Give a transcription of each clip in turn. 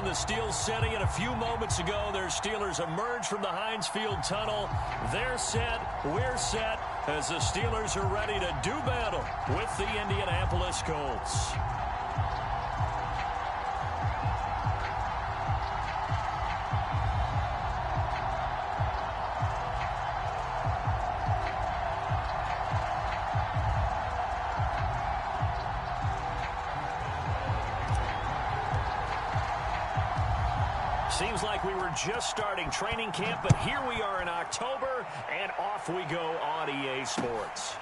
the Steelers setting it a few moments ago. Their Steelers emerge from the Heinz Field tunnel. They're set. We're set as the Steelers are ready to do battle with the Indianapolis Colts. Seems like we were just starting training camp, but here we are in October, and off we go on EA Sports.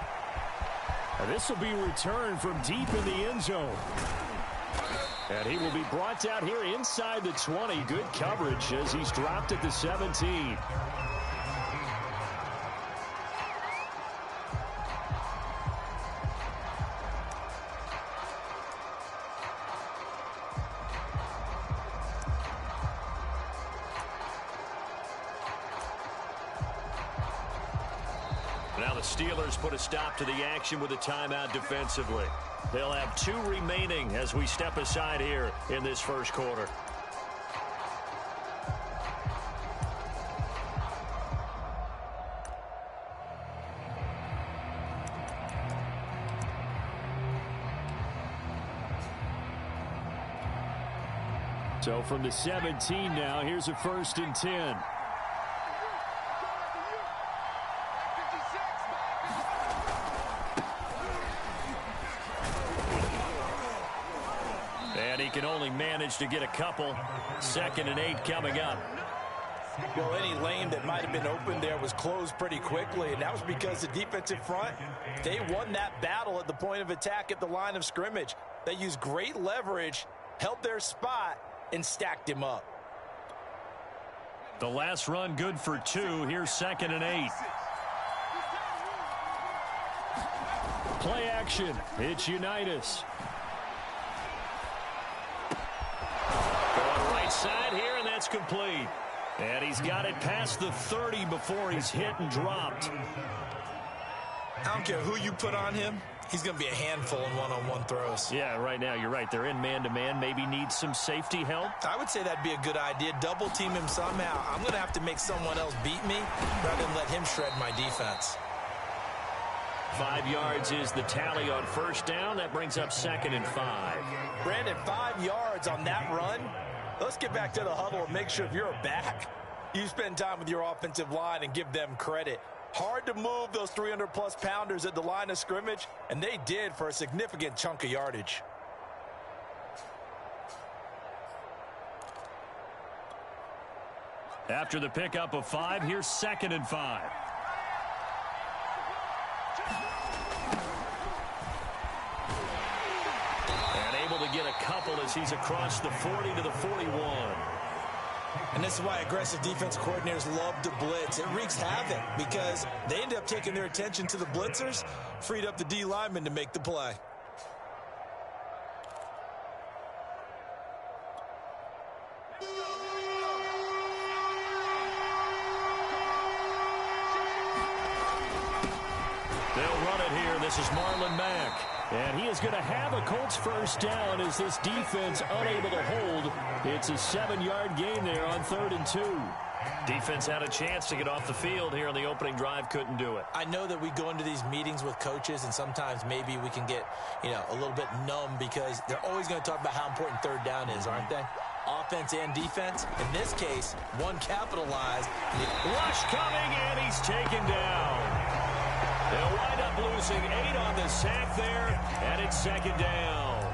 This will be returned from deep in the end zone. And he will be brought down here inside the 20. Good coverage as he's dropped at the 17. Now the Steelers put a stop to the action with a timeout defensively. They'll have 2 remaining as we step aside here in this first quarter. So from the 17 now, here's a 1st and 10. And he can only manage to get a couple. 2nd and 8 coming up. Well, any lane that might have been open there was closed pretty quickly, and that was because the defensive front, they won that battle at the point of attack at the line of scrimmage. They used great leverage, held their spot, and stacked him up. The last run good for 2. Here's 2nd and 8. Play action. It's Unitas. Going right side here, and that's complete. And he's got it past the 30 before he's hit and dropped. I don't care who you put on him. He's going to be a handful in one-on-one throws. Yeah, right now, you're right. They're in man-to-man. Maybe need some safety help. I would say that'd be a good idea. Double team him somehow. I'm going to have to make someone else beat me rather than let him shred my defense. 5 yards is the tally on 1st down. That brings up 2nd and 5. Brandon, 5 yards on that run. Let's get back to the huddle and make sure if you're back, you spend time with your offensive line and give them credit. Hard to move those 300-plus pounders at the line of scrimmage, and they did for a significant chunk of yardage. After the pickup of 5, here's 2nd and 5. And able to get a couple as he's across the 40 to the 41. And this is why aggressive defense coordinators love to blitz. It wreaks havoc because they end up taking their attention to the blitzers, freed up the D lineman to make the play. They'll run it here. This is Marlon Mack. And he is going to have a Colts 1st down as this defense unable to hold. It's a 7-yard gain there on 3rd and 2. Defense had a chance to get off the field here on the opening drive, couldn't do it. I know that we go into these meetings with coaches, and sometimes maybe we can get, a little bit numb because they're always going to talk about how important 3rd down is, aren't they? Offense and defense. In this case, one capitalized. Rush coming, and he's taken down. They'll wind up losing 8 on the sack there, and it's 2nd down.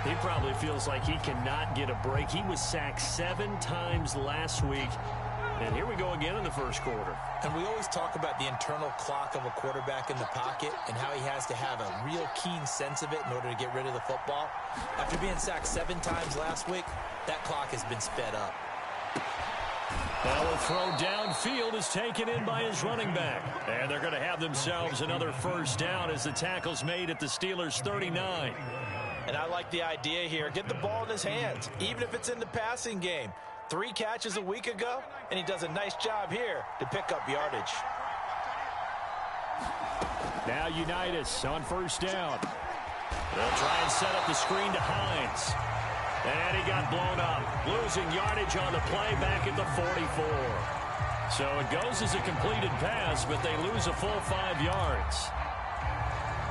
He probably feels like he cannot get a break. He was sacked 7 times last week. And here we go again in the first quarter. And we always talk about the internal clock of a quarterback in the pocket and how he has to have a real keen sense of it in order to get rid of the football. After being sacked 7 times last week, that clock has been sped up. Well, a throw downfield is taken in by his running back. And they're going to have themselves another 1st down as the tackle's made at the Steelers' 39. And I like the idea here. Get the ball in his hands, even if it's in the passing game. 3 catches a week ago, and he does a nice job here to pick up yardage. Now Unitas on 1st down. They'll try and set up the screen to Hines. And he got blown up, losing yardage on the play back at the 44. So it goes as a completed pass, but they lose a full 5 yards.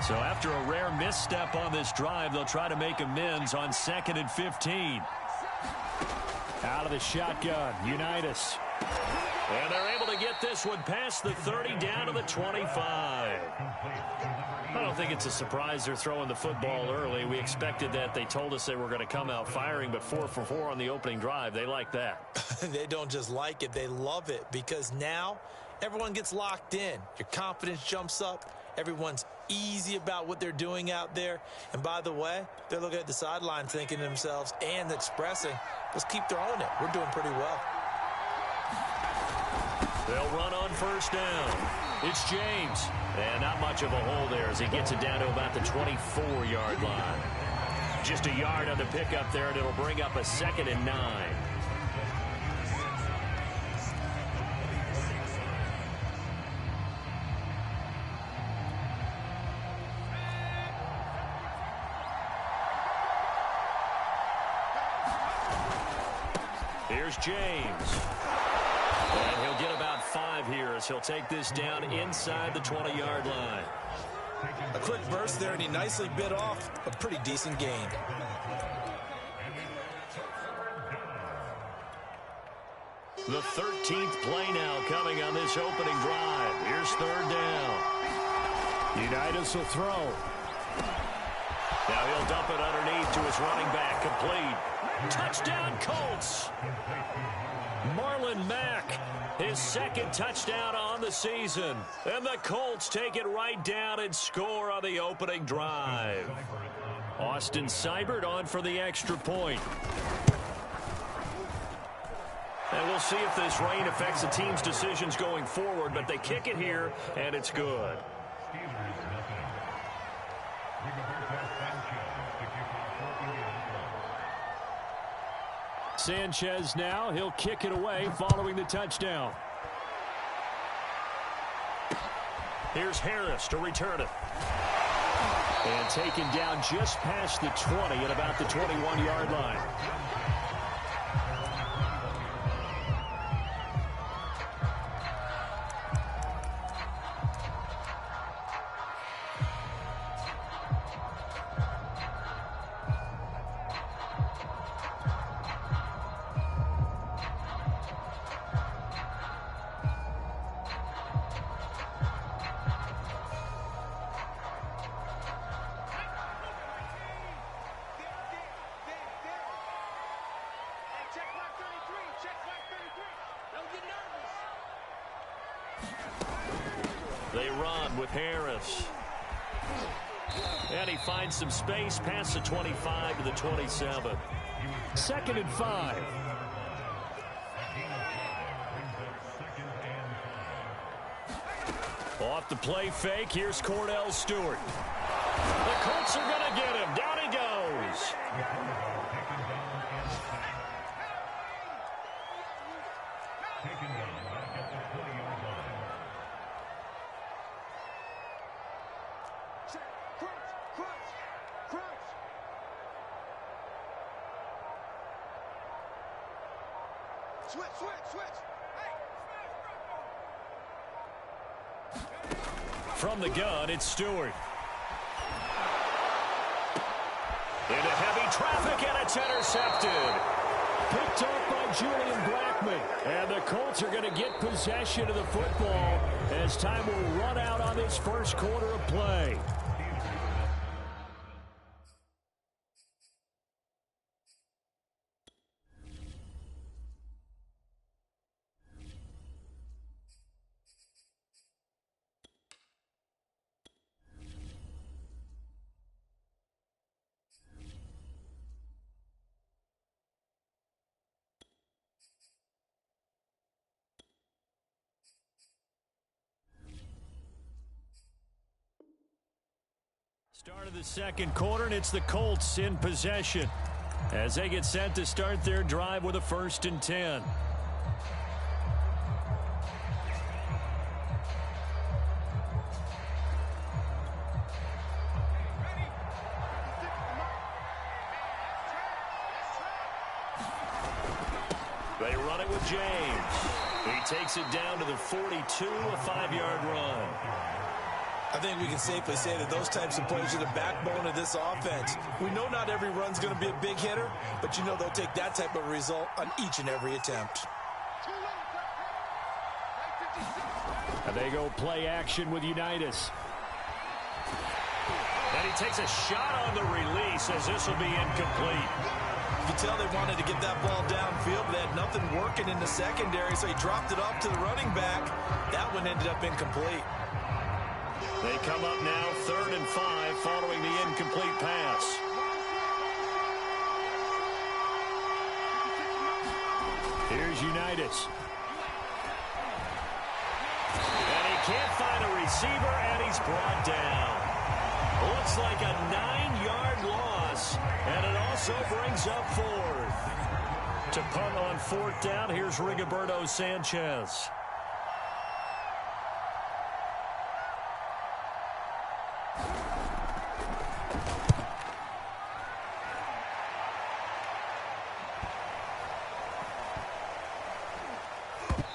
So after a rare misstep on this drive, they'll try to make amends on 2nd and 15. Out of the shotgun, Unitas. And they're able to get this one past the 30 down to the 25. I don't think it's a surprise they're throwing the football early. We expected that. They told us they were going to come out firing, but 4 for 4 on the opening drive. They like that. They don't just like it, they love it, because now everyone gets locked in. Your confidence jumps up. Everyone's easy about what they're doing out there. And by the way, they're looking at the sideline thinking to themselves and expressing, let's keep throwing it. We're doing pretty well. They'll run on first down. It's James. And not much of a hole there as he gets it down to about the 24-yard line. Just a yard on the pickup there, and it'll bring up a 2nd and 9. Here's James. And he'll get about 5 here as he'll take this down inside the 20-yard line. A quick burst there, and he nicely bit off a pretty decent gain. The 13th play now coming on this opening drive. Here's 3rd down. Unitas will throw. Now he'll dump it underneath to his running back. Complete. Touchdown, Colts. Marlon Mack, his 2nd touchdown on the season. And the Colts take it right down and score on the opening drive. Austin Seibert on for the extra point. And we'll see if this rain affects the team's decisions going forward, but they kick it here, and it's good. Sanchez now. He'll kick it away following the touchdown. Here's Harris to return it. And taken down just past the 20 at about the 21-yard line. They run with Harris. And he finds some space past the 25 to the 27. 2nd and 5. Off the play fake, here's Cordell Stewart. The Colts are going to get him. Down he goes. From the gun, it's Stewart. Into heavy traffic, and it's intercepted. Picked up by Julian Blackman. And the Colts are going to get possession of the football as time will run out on this first quarter of play. Start of the second quarter, and it's the Colts in possession as they get set to start their drive with a 1st and 10. They run it with James. He takes it down to the 42, a 5-yard run. I think we can safely say that those types of plays are the backbone of this offense. We know not every run's going to be a big hitter, but you know they'll take that type of result on each and every attempt. And they go play action with Unitas. And he takes a shot on the release as this will be incomplete. You can tell they wanted to get that ball downfield, but they had nothing working in the secondary, so he dropped it off to the running back. That one ended up incomplete. They come up now 3rd and 5 following the incomplete pass. Here's Unitas. And he can't find a receiver, and he's brought down. Looks like a 9-yard loss, and it also brings up 4th. To punt on 4th down, here's Rigoberto Sanchez.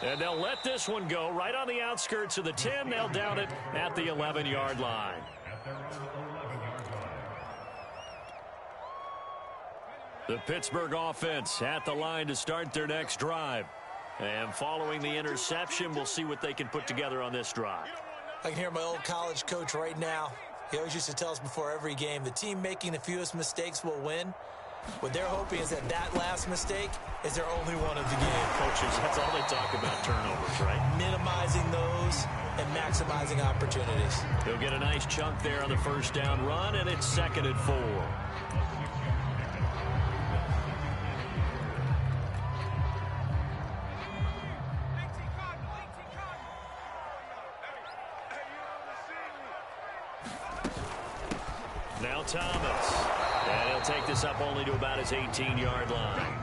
And they'll let this one go right on the outskirts of the 10. They'll down it at the 11-yard line. The Pittsburgh offense at the line to start their next drive. And following the interception, we'll see what they can put together on this drive. I can hear my old college coach right now. He always used to tell us before every game, the team making the fewest mistakes will win. What they're hoping is that that last mistake is their only one of the game. Coaches, that's all they talk about, turnovers, right? Minimizing those and maximizing opportunities. They'll get a nice chunk there on the first down run, and it's 2nd and 4. Now Thomas. And he'll take this up only to about his 18-yard line.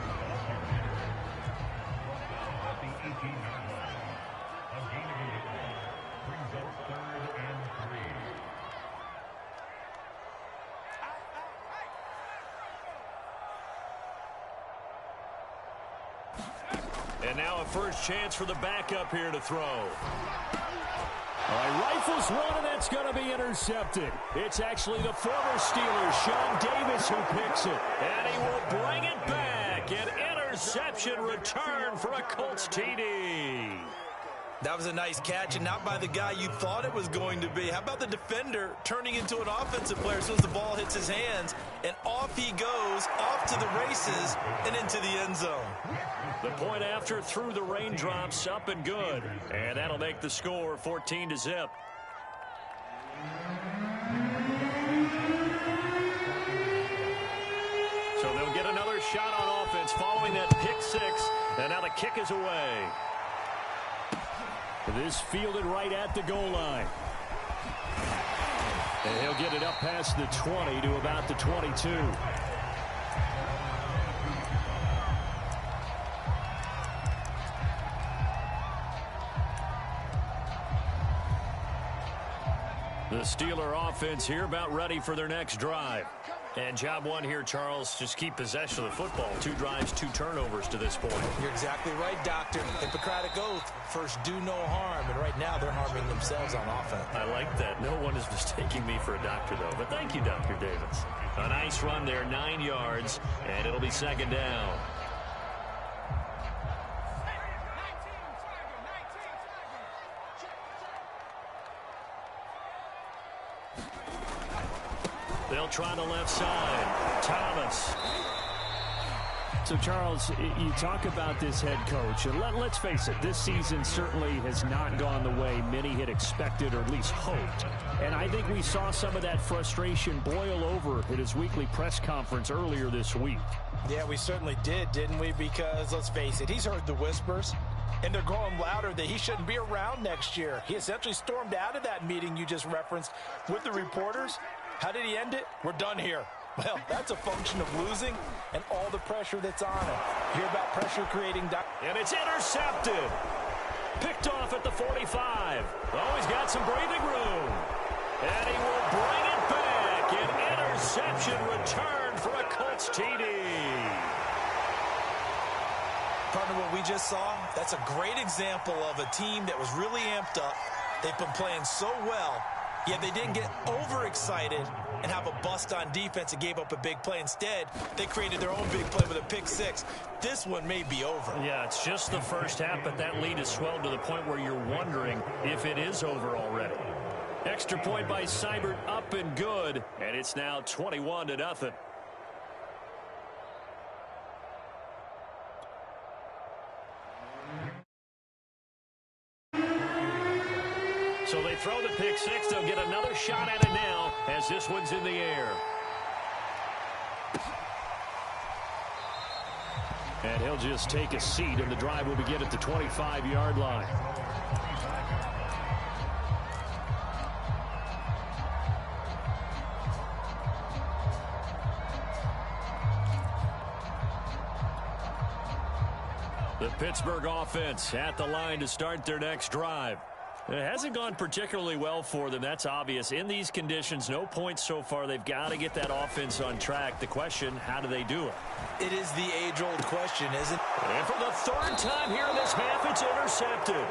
And now a first chance for the backup here to throw. All right, rifles one, and that's going to be intercepted. It's actually the former Steelers, Sean Davis, who picks it. And he will bring it back. An interception return for a Colts TD. That was a nice catch, and not by the guy you thought it was going to be. How about the defender turning into an offensive player as soon as the ball hits his hands, and off he goes, off to the races, and into the end zone. The point after through the raindrops, up and good. And that'll make the score 14-0. So they'll get another shot on offense following that pick 6, and now the kick is away. This fielded right at the goal line. And he'll get it up past the 20 to about the 22. The Steeler offense here about ready for their next drive. And job one here, Charles, just keep possession of the football. 2 drives, 2 turnovers to this point. You're exactly right, Doctor. Hippocratic oath, first do no harm. And right now they're harming themselves on offense. I like that. No one is mistaking me for a doctor, though. But thank you, Dr. Davis. A nice run there, 9 yards, and it'll be 2nd down. They'll try the left side. Thomas. So, Charles, you talk about this head coach, and let's face it, this season certainly has not gone the way many had expected or at least hoped. And I think we saw some of that frustration boil over at his weekly press conference earlier this week. Yeah, we certainly did, didn't we? Because, let's face it, he's heard the whispers, and they're growing louder that he shouldn't be around next year. He essentially stormed out of that meeting you just referenced with the reporters. How did he end it? We're done here. Well, that's a function of losing and all the pressure that's on him. You hear about pressure creating... And it's intercepted. Picked off at the 45. Oh, he's got some breathing room. And he will bring it back. An interception return for a Colts TD. Partner, what we just saw, that's a great example of a team that was really amped up. They've been playing so well, yet they didn't get overexcited and have a bust on defense and gave up a big play. Instead, they created their own big play with a pick six. This one may be over. Yeah, it's just the first half, but that lead has swelled to the point where you're wondering if it is over already. Extra point by Seibert, up and good, and it's now 21-0. So they throw the pick six. They'll get another shot at it now as this one's in the air. And he'll just take a seat, and the drive will begin at the 25-yard line. The Pittsburgh offense at the line to start their next drive. It hasn't gone particularly well for them. That's obvious. In these conditions, no points so far. They've got to get that offense on track. The question, how do they do it? It is the age-old question, isn't it? And for the third time here in this half, it's intercepted.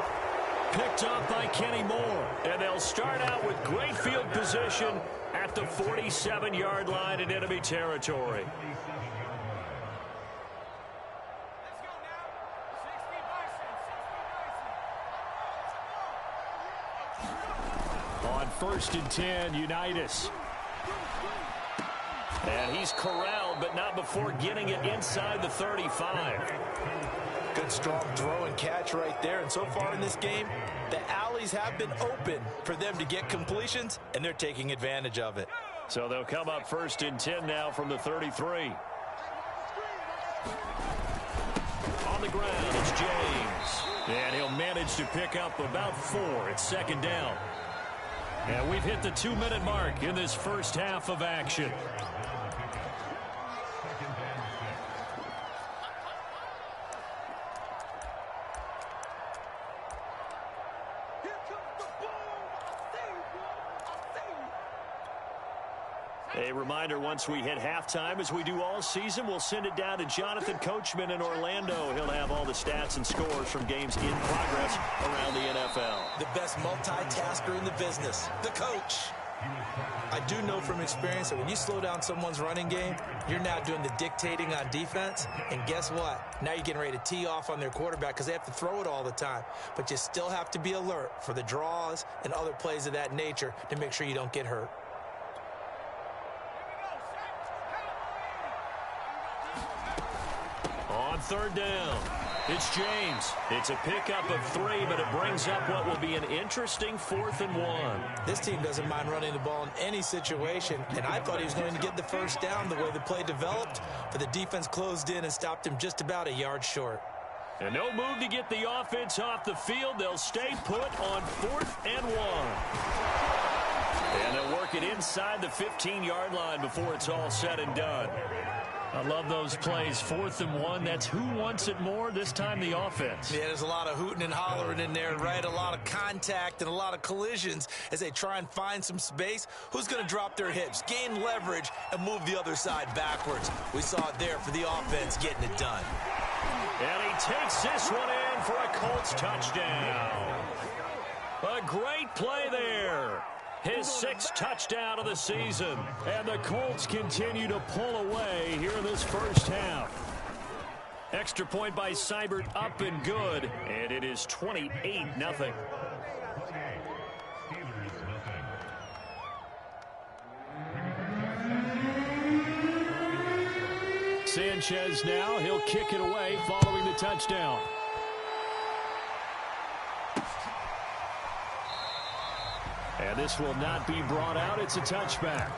Picked up by Kenny Moore. And they'll start out with great field position at the 47-yard line in enemy territory. On 1st and 10, Unitas. And he's corralled, but not before getting it inside the 35. Good, strong throw and catch right there. And so far in this game, the alleys have been open for them to get completions, and they're taking advantage of it. So they'll come up 1st and 10 now from the 33. On the ground, it's James. And he'll manage to pick up about 4. It's 2nd down. And we've hit the 2-minute mark in this first half of action. A reminder, once we hit halftime, as we do all season, we'll send it down to Jonathan Coachman in Orlando. He'll have all the stats and scores from games in progress around the NFL. The best multitasker in the business, the coach. I do know from experience that when you slow down someone's running game, you're now doing the dictating on defense. And guess what? Now you're getting ready to tee off on their quarterback because they have to throw it all the time. But you still have to be alert for the draws and other plays of that nature to make sure you don't get hurt. On 3rd down, it's James. It's a pickup of 3, but it brings up what will be an interesting 4th and 1. This team doesn't mind running the ball in any situation, and I thought he was going to get the first down the way the play developed, but the defense closed in and stopped him just about a yard short. And no move to get the offense off the field. They'll stay put on 4th and 1. And they'll work it inside the 15-yard line before it's all said and done. I love those plays. 4th and 1. That's who wants it more. This time the offense. Yeah, there's a lot of hooting and hollering in there, right? A lot of contact and a lot of collisions as they try and find some space. Who's going to drop their hips, gain leverage, and move the other side backwards? We saw it there for the offense getting it done. And he takes this one in for a Colts touchdown. A great play there. His 6th touchdown of the season. And the Colts continue to pull away here in this first half. Extra point by Seibert, up and good. And it is 28-0. Sanchez now. He'll kick it away following the touchdown. And this will not be brought out. It's a touchback.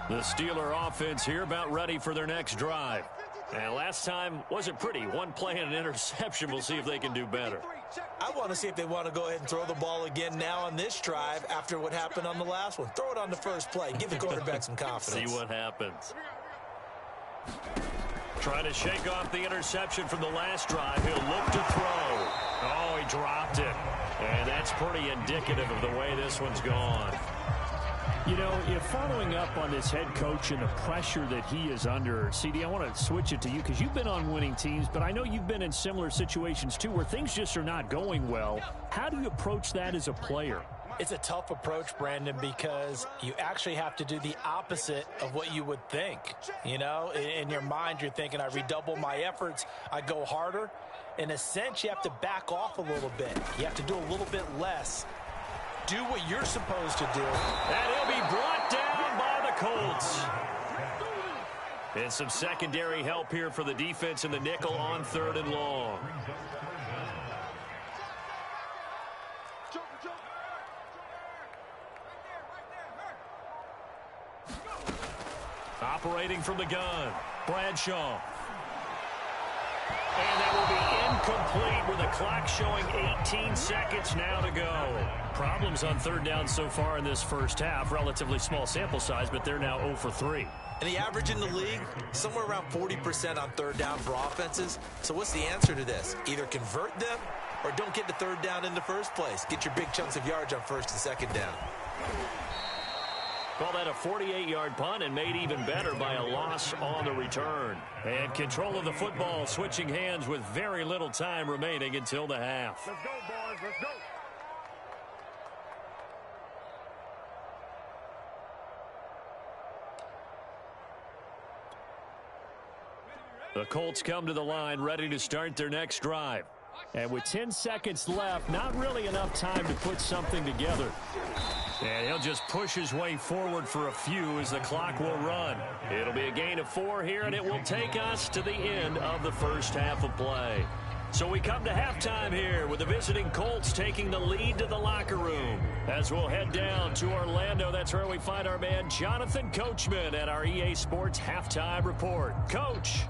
The Steeler offense here about ready for their next drive. And last time wasn't pretty. One play and an interception. We'll see if they can do better. I want to see if they want to go ahead and throw the ball again now on this drive after what happened on the last one. Throw it on the first play. Give the quarterback some confidence. See what happens. Trying to shake off the interception from the last drive. He'll look to throw. Oh, he dropped it. And that's pretty indicative of the way this one's gone. You know, if following up on this head coach and the pressure that he is under, CD, I want to switch it to you because you've been on winning teams, but I know you've been in similar situations too where things just are not going well. How do you approach that as a player? It's a tough approach, Brandon, because you actually have to do the opposite of what you would think. You know, in your mind, you're thinking, I redouble my efforts, I go harder. In a sense, you have to back off a little bit. You have to do a little bit less. Do what you're supposed to do. And he'll be brought down by the Colts. And some secondary help here for the defense in the nickel on 3rd and long. Operating from the gun, Bradshaw. And that will be incomplete with the clock showing 18 seconds now to go. Problems on 3rd down so far in this first half. Relatively small sample size, but they're now 0 for 3. And the average in the league, somewhere around 40% on 3rd down for offenses. So what's the answer to this? Either convert them or don't get the 3rd down in the first place. Get your big chunks of yards on 1st and 2nd down. Call that a 48-yard punt and made even better by a loss on the return. And control of the football switching hands with very little time remaining until the half. Let's go, boys. Let's go. The Colts come to the line ready to start their next drive. And with 10 seconds left, not really enough time to put something together. And he'll just push his way forward for a few as the clock will run. It'll be a gain of 4 here, and it will take us to the end of the first half of play. So we come to halftime here with the visiting Colts taking the lead to the locker room. As we'll head down to Orlando, that's where we find our man Jonathan Coachman at our EA Sports Halftime Report. Coach.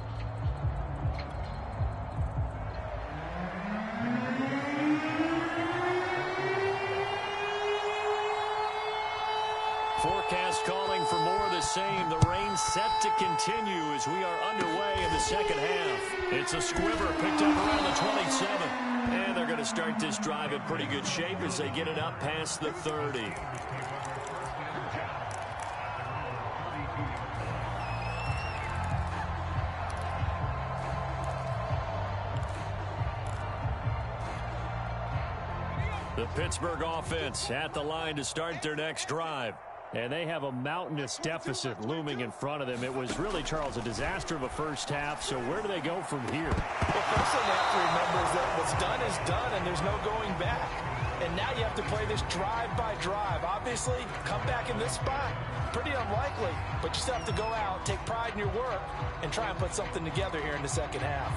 Forecast calling for more of the same. The rain set to continue as we are underway in the second half. It's a squibber picked up around the 27. And they're going to start this drive in pretty good shape as they get it up past the 30. The Pittsburgh offense at the line to start their next drive. And they have a mountainous deficit looming in front of them. It was really, Charles, a disaster of a first half. So where do they go from here? Well, first thing they have to remember is that what's done is done, and there's no going back. And now you have to play this drive by drive. Obviously, come back in this spot, pretty unlikely. But you still have to go out, take pride in your work, and try and put something together here in the second half.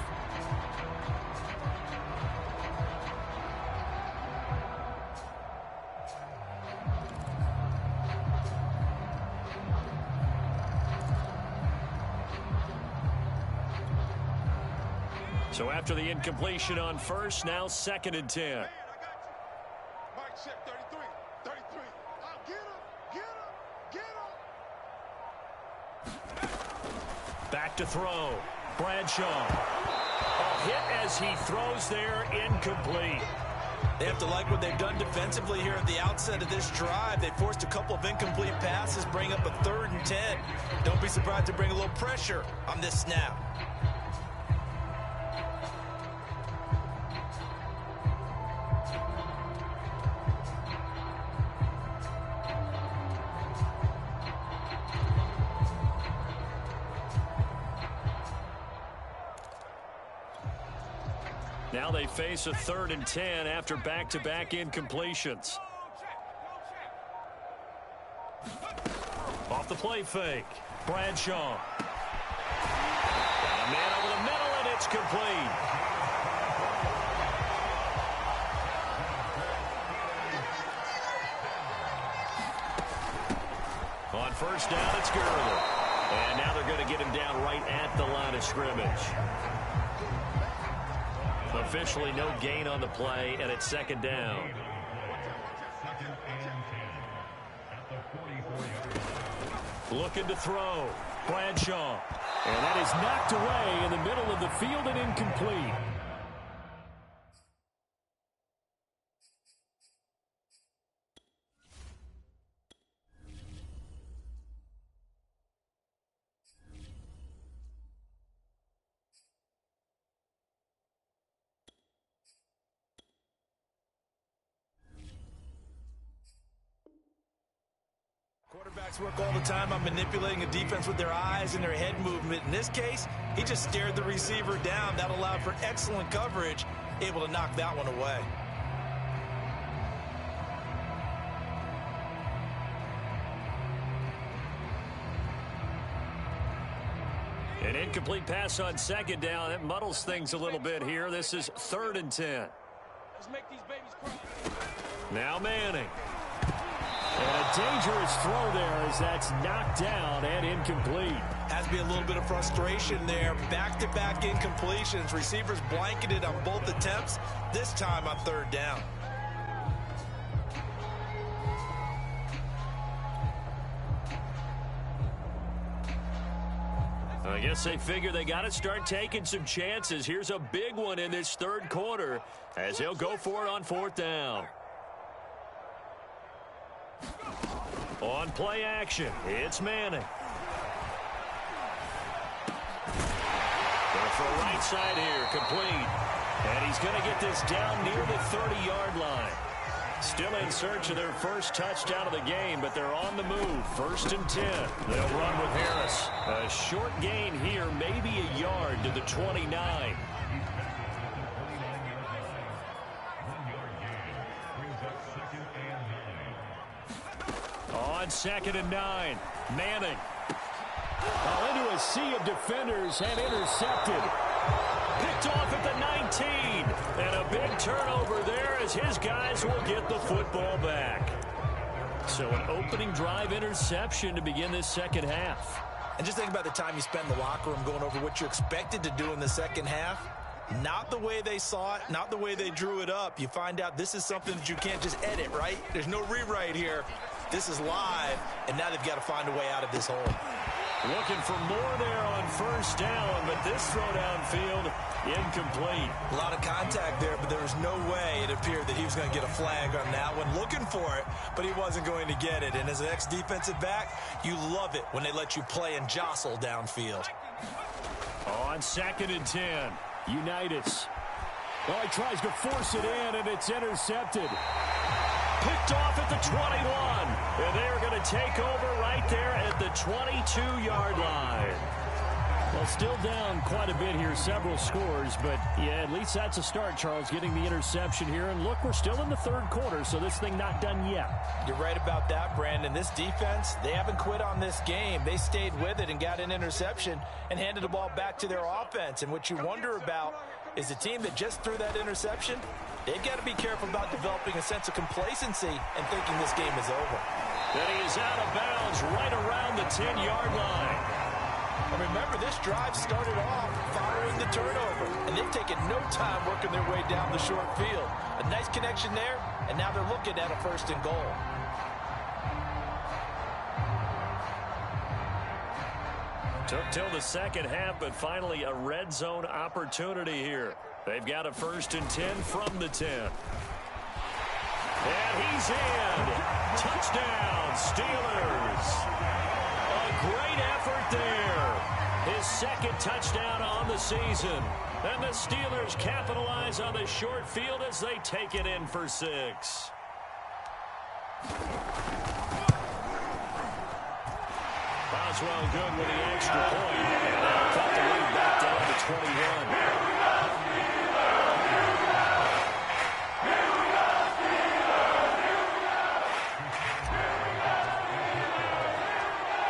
So after the incompletion on first, now 2nd and 10. Mike check 33. 33. Get him. Back to throw. Bradshaw. A hit as he throws there, incomplete. They have to like what they've done defensively here at the outset of this drive. They forced a couple of incomplete passes, bring up a 3rd and 10. Don't be surprised to bring a little pressure on this snap. Now they face a 3rd and 10 after back-to-back incompletions. Off the play fake. Bradshaw. A man over the middle, and it's complete. On first down, it's Gurley. And now they're going to get him down right at the line of scrimmage. Officially no gain on the play, and it's 2nd down. Looking to throw. Bradshaw. And that is knocked away in the middle of the field and incomplete. Quarterbacks work all the time on manipulating a defense with their eyes and their head movement. In this case, he just stared the receiver down. That allowed for excellent coverage, able to knock that one away. An incomplete pass on second down. That muddles things a little bit here. This is 3rd and 10. Let's make these babies cry. Now Manning. And a dangerous throw there as that's knocked down and incomplete. Has to be a little bit of frustration there. Back-to-back incompletions. Receivers blanketed on both attempts, this time on 3rd down. I guess they figure they got to start taking some chances. Here's a big one in this 3rd quarter as he'll go for it on 4th down. On play action, it's Manning. Going for a right side here, complete. And he's going to get this down near the 30-yard line. Still in search of their first touchdown of the game, but they're on the move. 1st and 10. They'll run with Harris. A short gain here, maybe a yard to the 29. On 2nd and 9. Manning. Into a sea of defenders and intercepted. Picked off at the 19. And a big turnover there as his guys will get the football back. So an opening drive interception to begin this 2nd half. And just think about the time you spend in the locker room going over what you expected to do in the 2nd half. Not the way they saw it, not the way they drew it up. You find out this is something that you can't just edit, right? There's no rewrite here. This is live, and now they've got to find a way out of this hole. Looking for more there on 1st down, but this throw downfield, incomplete. A lot of contact there, but there was no way it appeared that he was going to get a flag on that one. Looking for it, but he wasn't going to get it. And as an ex-defensive back, you love it when they let you play and jostle downfield. On 2nd and 10. Unitas. Oh, he tries to force it in, and it's intercepted. Picked off at the 21. And they're going to take over right there at the 22-yard line. Well, still down quite a bit here, several scores, but yeah, at least that's a start, Charles, getting the interception here. And look, we're still in the 3rd quarter, so this thing not done yet. You're right about that, Brandon. This defense, they haven't quit on this game. They stayed with it and got an interception and handed the ball back to their offense. And what you wonder about is the team that just threw that interception, they've got to be careful about developing a sense of complacency and thinking this game is over. Then he is out of bounds right around the 10-yard line. And remember, this drive started off following the turnover, and they've taken no time working their way down the short field. A nice connection there, and now they're looking at a 1st and goal. Took till the 2nd half, but finally a red zone opportunity here. They've got a 1st and 10 from the 10. And he's in. Touchdown, Steelers. A great effort there. His 2nd touchdown on the season. And the Steelers capitalize on the short field as they take it in for 6. Boswell good with the extra point. And they'll cut the lead back down to 21.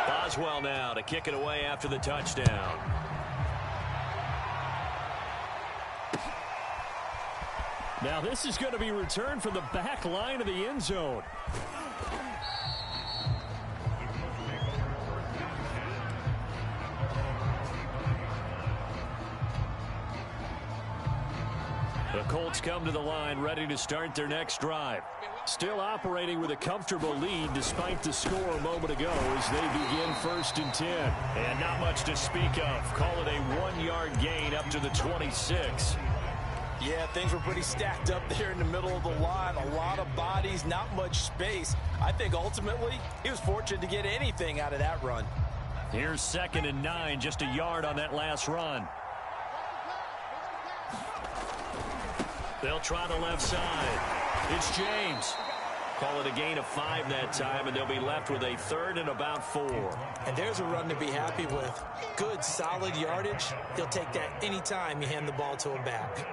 Boswell now to kick it away after the touchdown. Now this is going to be returned from the back line of the end zone. The Colts come to the line ready to start their next drive. Still operating with a comfortable lead despite the score a moment ago as they begin 1st and 10. And not much to speak of. Call it a 1-yard gain up to the 26. Yeah, things were pretty stacked up there in the middle of the line. A lot of bodies, not much space. I think ultimately he was fortunate to get anything out of that run. Here's 2nd and 9, just a yard on that last run. They'll try the left side. It's James. Call it a gain of 5 that time, and they'll be left with a 3rd and about 4. And there's a run to be happy with. Good, solid yardage. He'll take that anytime you hand the ball to him back.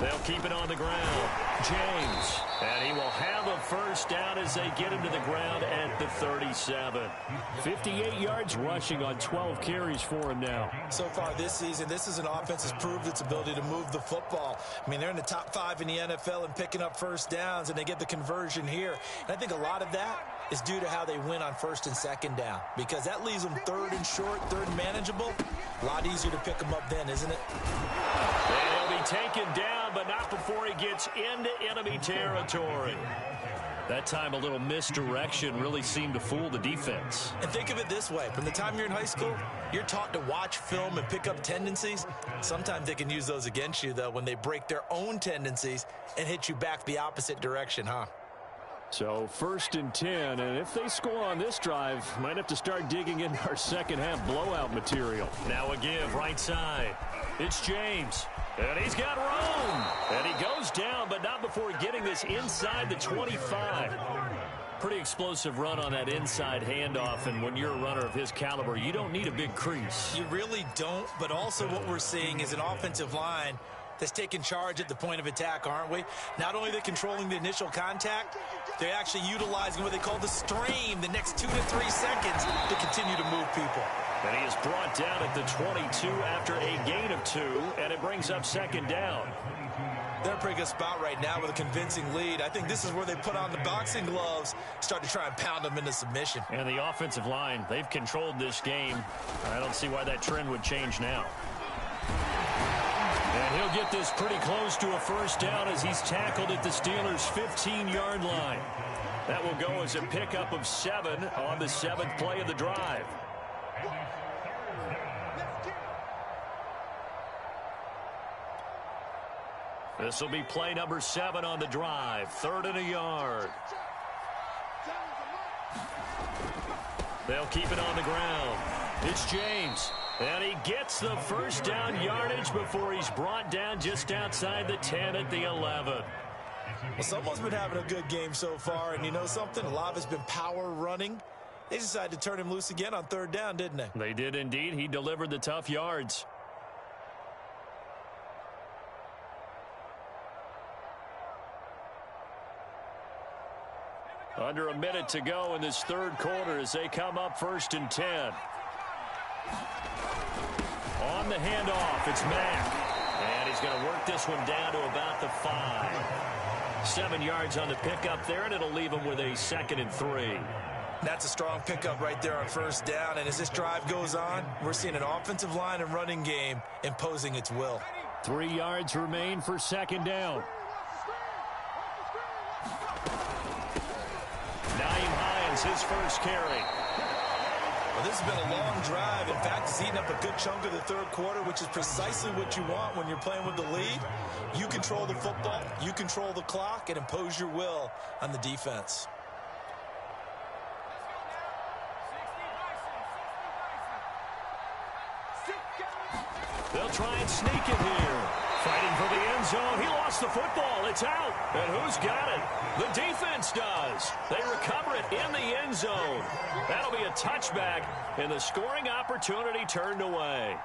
They'll keep it on the ground. James. And he will have a first down as they get him to the ground at the 37. 58 yards rushing on 12 carries for him now. So far this season, this is an offense that's proved its ability to move the football. I mean, they're in the top 5 in the NFL in picking up first downs, and they get the conversion here. And I think a lot of that is due to how they win on 1st and 2nd down, because that leaves them 3rd and short, 3rd and manageable. A lot easier to pick them up then, isn't it? And he'll be taken down, but not before he gets into enemy territory. That time a little misdirection really seemed to fool the defense. And think of it this way. From the time you're in high school, you're taught to watch film and pick up tendencies. Sometimes they can use those against you, though, when they break their own tendencies and hit you back the opposite direction, huh? So 1st and 10, and if they score on this drive, might have to start digging in our second half blowout material. Now a give right side. It's James. And he's got room. And he goes down, but not before getting this inside the 25. Pretty explosive run on that inside handoff, and when you're a runner of his caliber, you don't need a big crease. You really don't, but also what we're seeing is an offensive line that's taking charge at the point of attack, aren't we? Not only are they controlling the initial contact, they're actually utilizing what they call the strain, the next 2 to 3 seconds, to continue to move people. And he is brought down at the 22 after a gain of 2, and it brings up 2nd down. They're in a pretty good spot right now with a convincing lead. I think this is where they put on the boxing gloves, start to try and pound them into submission. And the offensive line, they've controlled this game. I don't see why that trend would change now. And he'll get this pretty close to a first down as he's tackled at the Steelers' 15-yard line. That will go as a pickup of 7 on the 7th play of the drive. This will be play number 7 on the drive. 3rd and a yard. They'll keep it on the ground. It's James. And he gets the first down yardage before he's brought down just outside the 10 at the 11. Well, someone's been having a good game so far, and you know something? A lot of it's been power running. They decided to turn him loose again on 3rd down, didn't they? They did indeed. He delivered the tough yards. Under a minute to go in this 3rd quarter as they come up 1st and 10. On the handoff, it's Mack. And he's going to work this one down to about the 5. 7 yards on the pickup there, and it'll leave him with a 2nd and 3. That's a strong pickup right there on 1st down. And as this drive goes on, we're seeing an offensive line and running game imposing its will. 3 yards remain for 2nd down. His first carry. Well, this has been a long drive. In fact, it's eaten up a good chunk of the 3rd quarter, which is precisely what you want when you're playing with the lead. You control the football, you control the clock, and impose your will on the defense. They'll try and sneak it here. Fighting for the end zone. He lost the football. It's out. And who's got it? The defense does. They recover it in the end zone. That'll be a touchback, and the scoring opportunity turned away.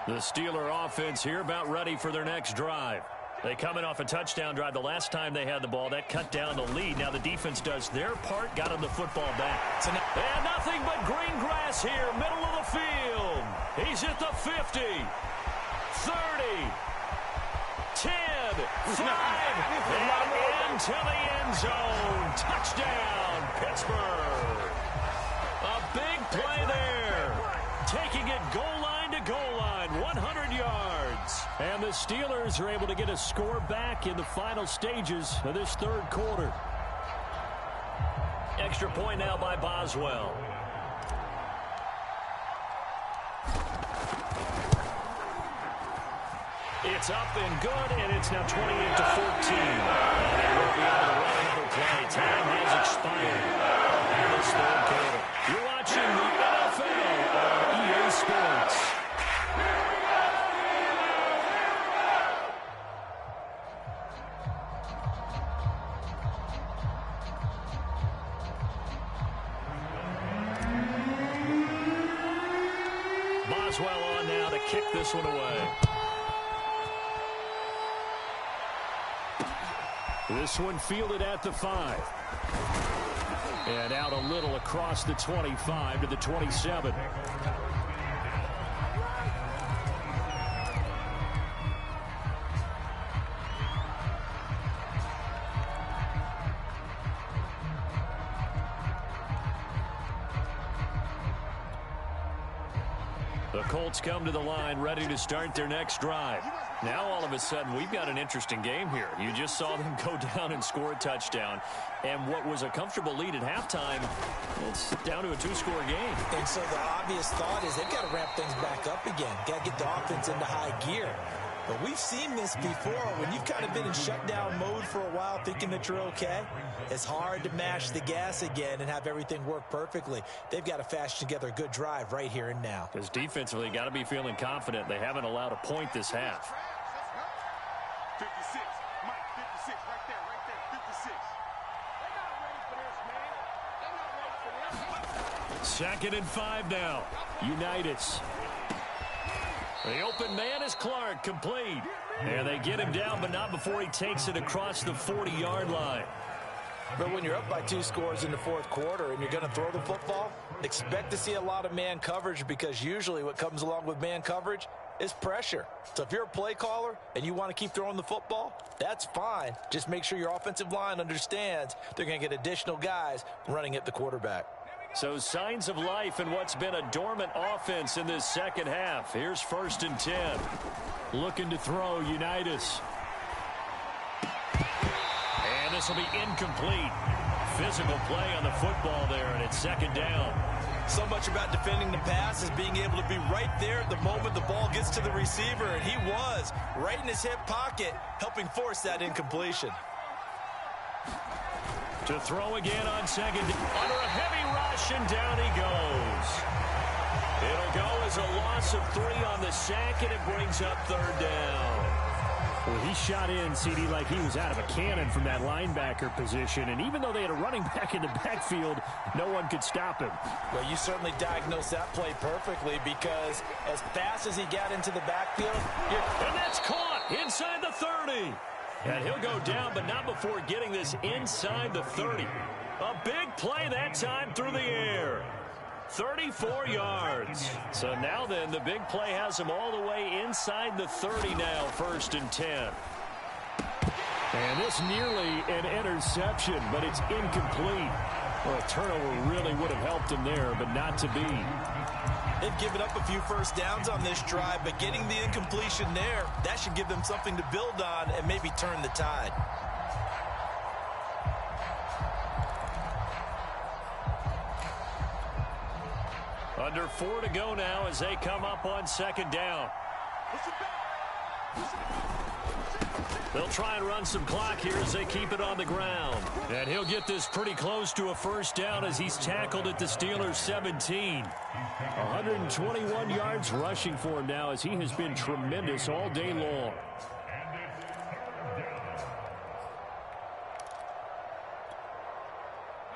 The Steeler offense here about ready for their next drive. They coming off a touchdown drive the last time they had the ball. That cut down the lead. Now the defense does their part, got him the football back. And nothing but green grass here, middle of the field. He's at the 50. 30, 10, 5, and into the end zone. Touchdown, Pittsburgh. A big play there. Taking it goal line to goal line, 100 yards. And the Steelers are able to get a score back in the final stages of this 3rd quarter. Extra point now by Boswell. It's up and good, and it's now 28-14. And they will be able to run another play. Time has expired in this 3rd quarter. You're watching the NFL on EA Sports. Boswell on now to kick this one away. This one fielded at the 5. And out a little across the 25 to the 27. The Colts come to the line ready to start their next drive. Now all of a sudden we've got an interesting game here. You just saw them go down and score a touchdown. And what was a comfortable lead at halftime, it's down to a 2-score game. And so the obvious thought is they've got to ramp things back up again. Got to get the offense into high gear. But we've seen this before. When you've kind of been in shutdown mode for a while thinking that you're okay, it's hard to mash the gas again and have everything work perfectly. They've got to fashion together a good drive right here and now. Because defensively, got to be feeling confident. They haven't allowed a point this half. 56, Mike, 56, right there, 56. They're not ready for this, man. They're not ready for this. 2nd and 5 now. Unitas. The open man is Clark, complete. And they get him down, but not before he takes it across the 40-yard line. But when you're up by 2 scores in the 4th quarter and you're going to throw the football, expect to see a lot of man coverage, because usually what comes along with man coverage is pressure. So if you're a play caller and you want to keep throwing the football, that's fine. Just make sure your offensive line understands they're going to get additional guys running at the quarterback. So signs of life in what's been a dormant offense in this second half. Here's 1st and 10. Looking to throw, Unitas. And this will be incomplete. Physical play on the football there, and it's 2nd down. So much about defending the pass is being able to be right there at the moment the ball gets to the receiver, and he was right in his hip pocket, helping force that incompletion. To throw again on 2nd, under a heavy rush, and down he goes. It'll go as a loss of 3 on the sack, and it brings up 3rd down. Well, he shot in, CD, like he was out of a cannon from that linebacker position. And even though they had a running back in the backfield, no one could stop him. Well, you certainly diagnosed that play perfectly, because as fast as he got into the backfield, and that's caught inside the 30. And he'll go down, but not before getting this inside the 30. A big play that time through the air. 34 yards. So now then, the big play has him all the way inside the 30 now, 1st and 10. And this nearly an interception, but it's incomplete. Well, a turnover really would have helped him there, but not to be. They've given up a few first downs on this drive, but getting the incompletion there, that should give them something to build on and maybe turn the tide. Under 4 to go now as they come up on 2nd down. They'll try and run some clock here as they keep it on the ground. And he'll get this pretty close to a 1st down as he's tackled at the Steelers' 17. 121 yards rushing for him now, as he has been tremendous all day long.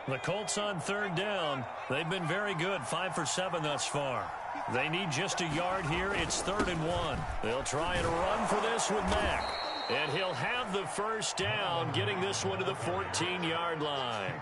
The Colts on 3rd down. They've been very good, 5 for 7 thus far. They need just a yard here. It's 3rd and 1. They'll try and run for this with Mack. And he'll have the 1st down, getting this one to the 14-yard line.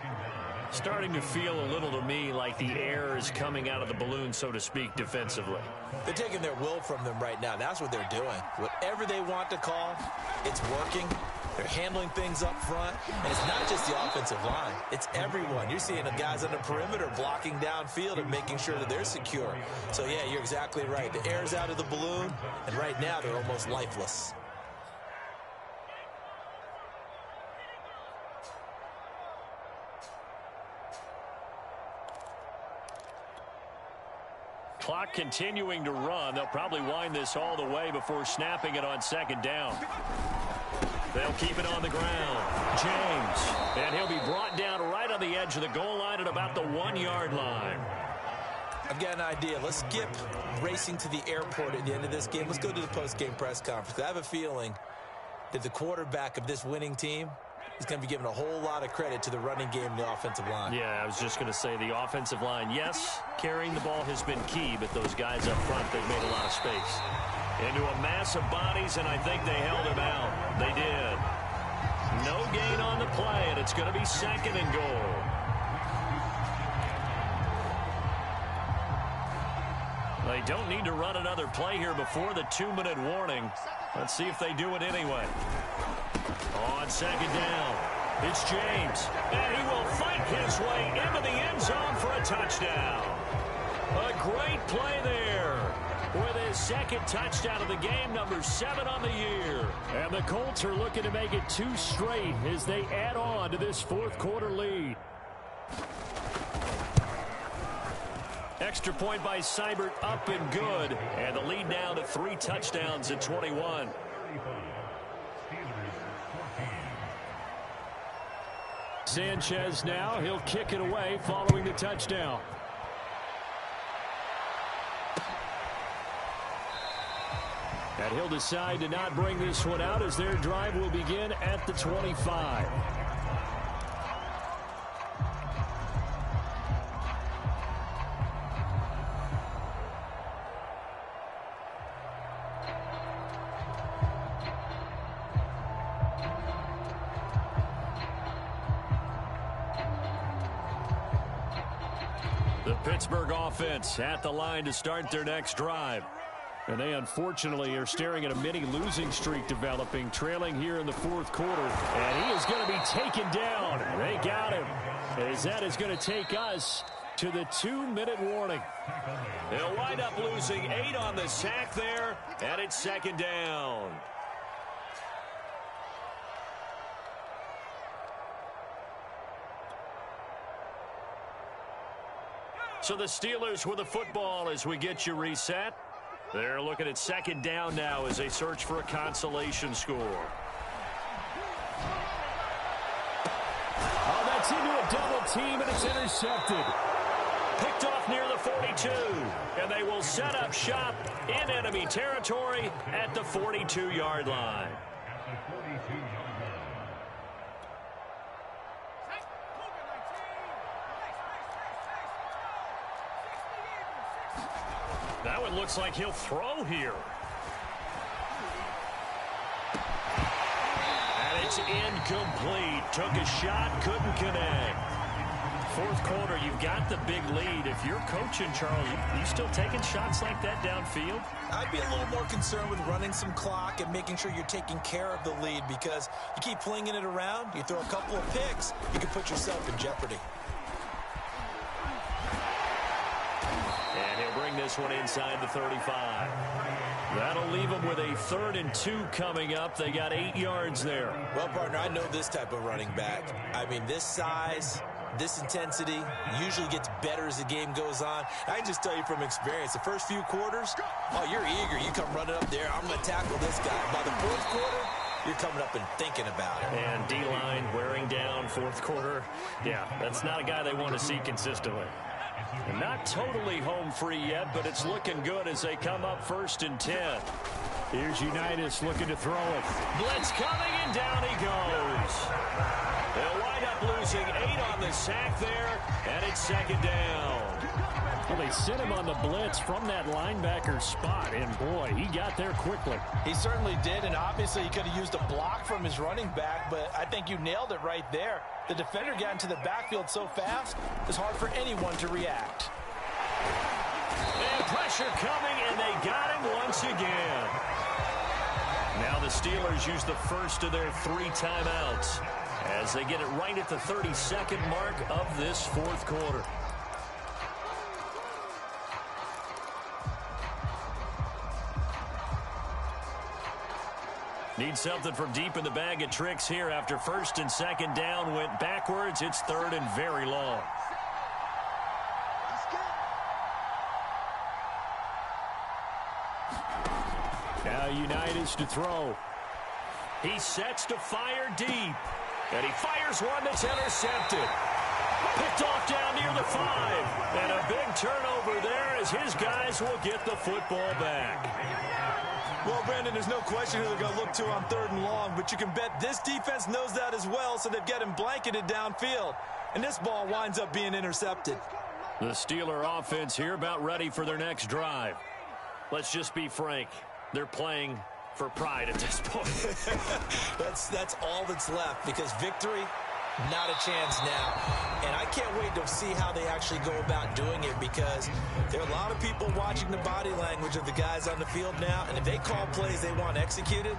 Starting to feel a little to me like the air is coming out of the balloon, so to speak, defensively. They're taking their will from them right now. That's what they're doing. Whatever they want to call, it's working. They're handling things up front. And it's not just the offensive line. It's everyone. You're seeing the guys on the perimeter blocking downfield and making sure that they're secure. So, yeah, you're exactly right. The air's out of the balloon, and right now they're almost lifeless. Clock continuing to run. They'll probably wind this all the way before snapping it on 2nd down. They'll keep it on the ground. James. And he'll be brought down right on the edge of the goal line at about the 1-yard line. I've got an idea. Let's skip racing to the airport at the end of this game. Let's go to the post-game press conference. I have a feeling that the quarterback of this winning team he's going to be giving a whole lot of credit to the running game and the offensive line. Yeah, I was just going to say the offensive line, yes, carrying the ball has been key, but those guys up front, they've made a lot of space. Into a mass of bodies, and I think they held him out. They did. No gain on the play, and it's going to be 2nd and goal. They don't need to run another play here before the 2-minute warning. Let's see if they do it anyway. On 2nd down, it's James. And he will fight his way into the end zone for a touchdown. A great play there with his 2nd touchdown of the game, number 7 on the year. And the Colts are looking to make it 2 straight as they add on to this 4th quarter lead. Extra point by Seibert, up and good. And the lead now to 3 touchdowns at 21. Sanchez now, he'll kick it away following the touchdown. And he'll decide to not bring this one out as their drive will begin at the 25. The Pittsburgh offense at the line to start their next drive. And they unfortunately are staring at a mini losing streak developing, trailing here in the 4th quarter. And he is going to be taken down. They got him. As that is going to take us to the 2-minute warning. They'll wind up losing 8 on the sack there, and it's 2nd down. So the Steelers with the football as we get you reset. They're looking at 2nd down now as they search for a consolation score. Oh, that's into a double team, and it's intercepted. Picked off near the 42, and they will set up shop in enemy territory at the 42-yard line. That one looks like he'll throw here. And it's incomplete. Took a shot, couldn't connect. 4th quarter, you've got the big lead. If you're coaching, Charles, you still taking shots like that downfield? I'd be a little more concerned with running some clock and making sure you're taking care of the lead, because you keep flinging it around, you throw a couple of picks, you can put yourself in jeopardy. And he'll bring this one inside the 35. That'll leave them with a 3rd and 2 coming up. They got 8 yards there. Well, partner, I know this type of running back. I mean, this size, this intensity usually gets better as the game goes on. I can just tell you from experience, the first few quarters, oh, you're eager. You come running up there, I'm going to tackle this guy. By the 4th quarter, you're coming up and thinking about it. And D-line wearing down 4th quarter. Yeah, that's not a guy they want to see consistently. And not totally home free yet, but it's looking good as they come up 1st and 10. Here's Unitas looking to throw it. Blitz coming, and down he goes. They'll wind up losing 8 on the sack there, and it's 2nd down. Well, they sent him on the blitz from that linebacker spot, and boy, he got there quickly. He certainly did, and obviously he could have used a block from his running back, but I think you nailed it right there. The defender got into the backfield so fast, it's hard for anyone to react. And pressure coming, and they got him once again. Now the Steelers use the first of their 3 timeouts as they get it right at the 32nd mark of this 4th quarter. Need something from deep in the bag of tricks here after 1st and 2nd down went backwards. It's 3rd and very long. Now Unitas to throw. He sets to fire deep. And he fires one that's intercepted. Picked off down near the 5. And a big turnover there as his guys will get the football back. Well, Brandon, there's no question who they're going to look to on 3rd and long, but you can bet this defense knows that as well, so they've got him blanketed downfield. And this ball winds up being intercepted. The Steeler offense here about ready for their next drive. Let's just be frank. They're playing for pride at this point. That's all that's left, because victory, not a chance now. And I can't wait to see how they actually go about doing it, because there are a lot of people watching the body language of the guys on the field now, and if they call plays they want executed,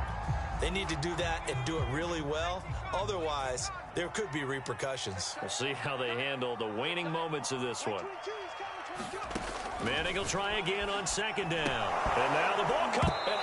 they need to do that and do it really well. Otherwise, there could be repercussions. We'll see how they handle the waning moments of this one. Manning will try again on 2nd down. And now the ball comes. And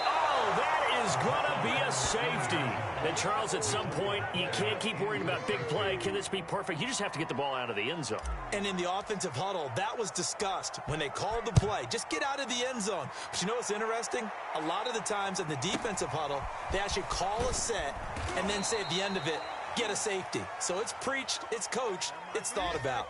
that is going to be a safety. And Charles, at some point, you can't keep worrying about big play. Can this be perfect? You just have to get the ball out of the end zone. And in the offensive huddle, that was discussed when they called the play. Just get out of the end zone. But you know what's interesting? A lot of the times in the defensive huddle, they actually call a set and then say at the end of it, get a safety. So it's preached, it's coached, it's thought about.